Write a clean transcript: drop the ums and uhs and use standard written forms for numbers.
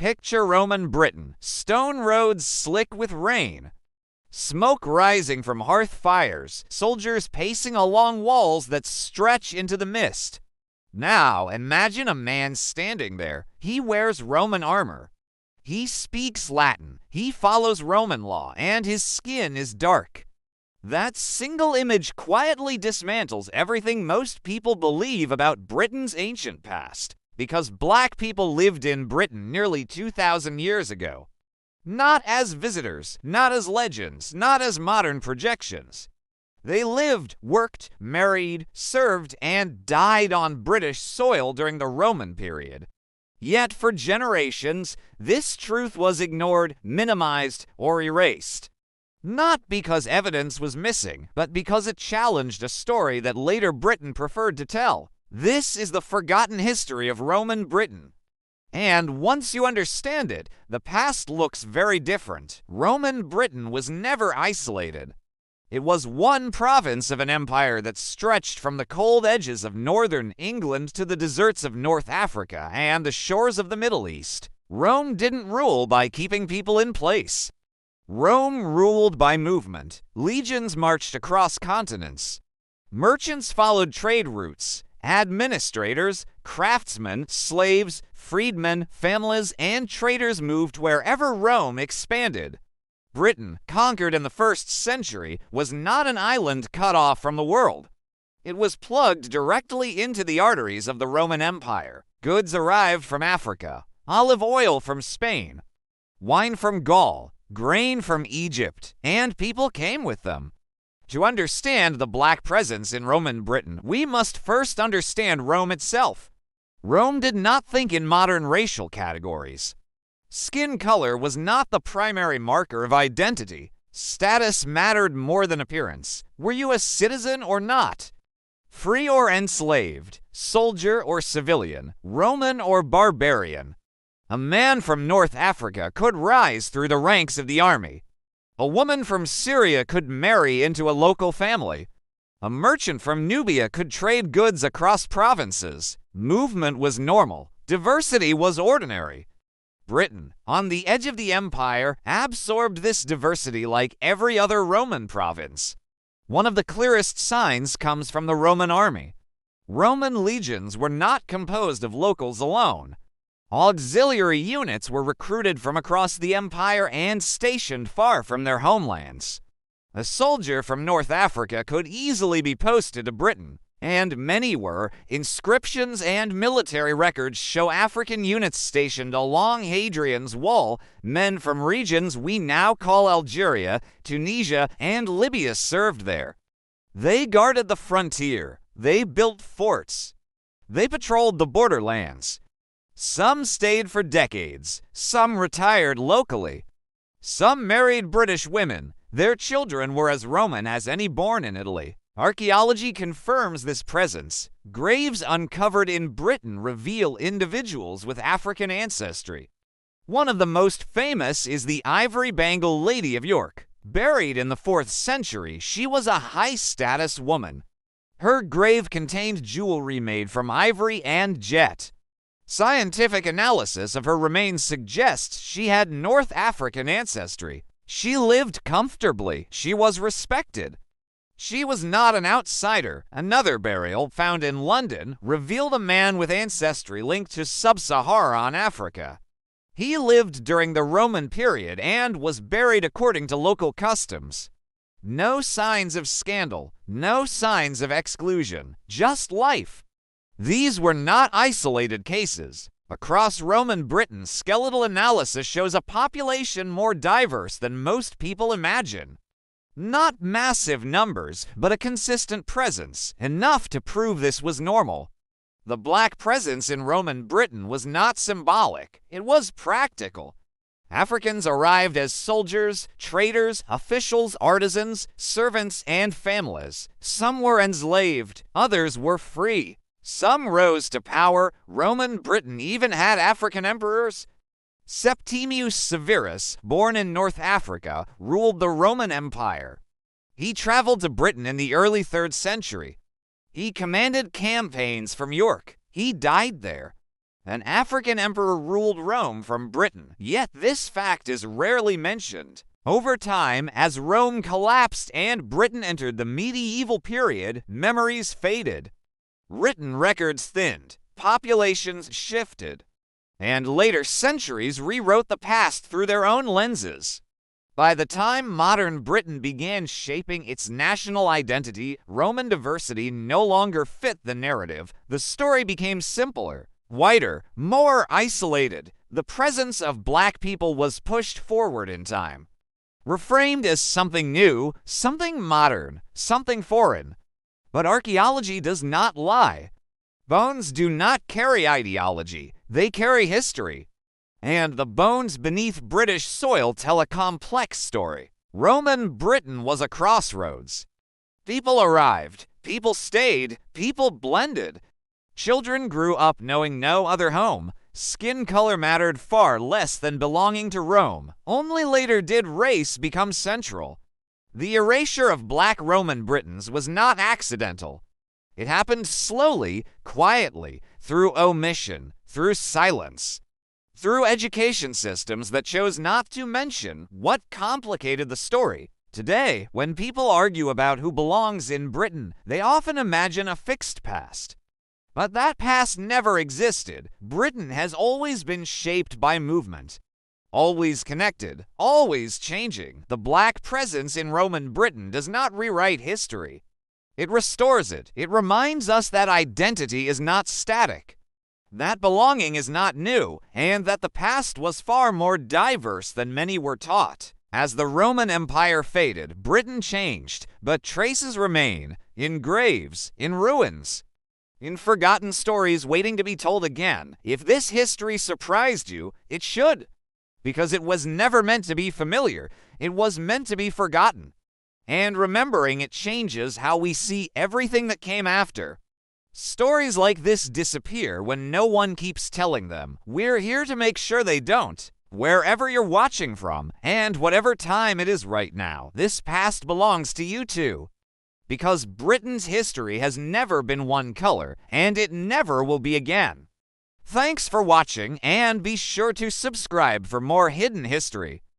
Picture Roman Britain, stone roads slick with rain, smoke rising from hearth fires, soldiers pacing along walls that stretch into the mist. Now, imagine a man standing there. He wears Roman armor. He speaks Latin, he follows Roman law, and his skin is dark. That single image quietly dismantles everything most people believe about Britain's ancient past, because black people lived in Britain nearly 2,000 years ago. Not as visitors, not as legends, not as modern projections. They lived, worked, married, served, and died on British soil during the Roman period. Yet for generations, this truth was ignored, minimized, or erased. Not because evidence was missing, but because it challenged a story that later Britain preferred to tell. This is the forgotten history of Roman Britain. And once you understand it, the past looks very different. Roman Britain was never isolated. It was one province of an empire that stretched from the cold edges of northern England to the deserts of North Africa and the shores of the Middle East. Rome didn't rule by keeping people in place. Rome ruled by movement. Legions marched across continents. Merchants followed trade routes. Administrators, craftsmen, slaves, freedmen, families, and traders moved wherever Rome expanded. Britain, conquered in the 1st century, was not an island cut off from the world. It was plugged directly into the arteries of the Roman Empire. Goods arrived from Africa, olive oil from Spain, wine from Gaul, grain from Egypt, and people came with them. To understand the black presence in Roman Britain, we must first understand Rome itself. Rome did not think in modern racial categories. Skin color was not the primary marker of identity. Status mattered more than appearance. Were you a citizen or not? Free or enslaved? Soldier or civilian? Roman or barbarian? A man from North Africa could rise through the ranks of the army. A woman from Syria could marry into a local family. A merchant from Nubia could trade goods across provinces. Movement was normal. Diversity was ordinary. Britain, on the edge of the empire, absorbed this diversity like every other Roman province. One of the clearest signs comes from the Roman army. Roman legions were not composed of locals alone. Auxiliary units were recruited from across the empire and stationed far from their homelands. A soldier from North Africa could easily be posted to Britain, and many were. Inscriptions and military records show African units stationed along Hadrian's Wall. Men from regions we now call Algeria, Tunisia, and Libya served there. They guarded the frontier. They built forts. They patrolled the borderlands. Some stayed for decades. Some retired locally. Some married British women. Their children were as Roman as any born in Italy. Archaeology confirms this presence. Graves uncovered in Britain reveal individuals with African ancestry. One of the most famous is the Ivory Bangle Lady of York. Buried in the 4th century, she was a high-status woman. Her grave contained jewelry made from ivory and jet. Scientific analysis of her remains suggests she had North African ancestry. She lived comfortably. She was respected. She was not an outsider. Another burial, found in London, revealed a man with ancestry linked to sub-Saharan Africa. He lived during the Roman period and was buried according to local customs. No signs of scandal, no signs of exclusion, just life. These were not isolated cases. Across Roman Britain, skeletal analysis shows a population more diverse than most people imagine. Not massive numbers, but a consistent presence, enough to prove this was normal. The black presence in Roman Britain was not symbolic, it was practical. Africans arrived as soldiers, traders, officials, artisans, servants, and families. Some were enslaved, others were free. Some rose to power. Roman Britain even had African emperors. Septimius Severus, born in North Africa, ruled the Roman Empire. He traveled to Britain in the early 3rd century. He commanded campaigns from York. He died there. An African emperor ruled Rome from Britain, yet this fact is rarely mentioned. Over time, as Rome collapsed and Britain entered the medieval period, memories faded. Written records thinned, populations shifted, and later centuries rewrote the past through their own lenses. By the time modern Britain began shaping its national identity, Roman diversity no longer fit the narrative. The story became simpler, whiter, more isolated. The presence of black people was pushed forward in time, reframed as something new, something modern, something foreign. But archaeology does not lie. Bones do not carry ideology, they carry history. And the bones beneath British soil tell a complex story. Roman Britain was a crossroads. People arrived, people stayed, people blended. Children grew up knowing no other home. Skin color mattered far less than belonging to Rome. Only later did race become central. The erasure of black Roman Britons was not accidental. It happened slowly, quietly, through omission, through silence, through education systems that chose not to mention what complicated the story. Today, when people argue about who belongs in Britain, they often imagine a fixed past. But that past never existed. Britain has always been shaped by movement, always connected, always changing. The black presence in Roman Britain does not rewrite history. It restores it. It reminds us that identity is not static, that belonging is not new, and that the past was far more diverse than many were taught. As the Roman Empire faded, Britain changed, but traces remain, in graves, in ruins, in forgotten stories waiting to be told again. If this history surprised you, it should, because it was never meant to be familiar. It was meant to be forgotten. And remembering it changes how we see everything that came after. Stories like this disappear when no one keeps telling them. We're here to make sure they don't. Wherever you're watching from, and whatever time it is right now, this past belongs to you too. Because Britain's history has never been one color, and it never will be again. Thanks for watching, and be sure to subscribe for more hidden history.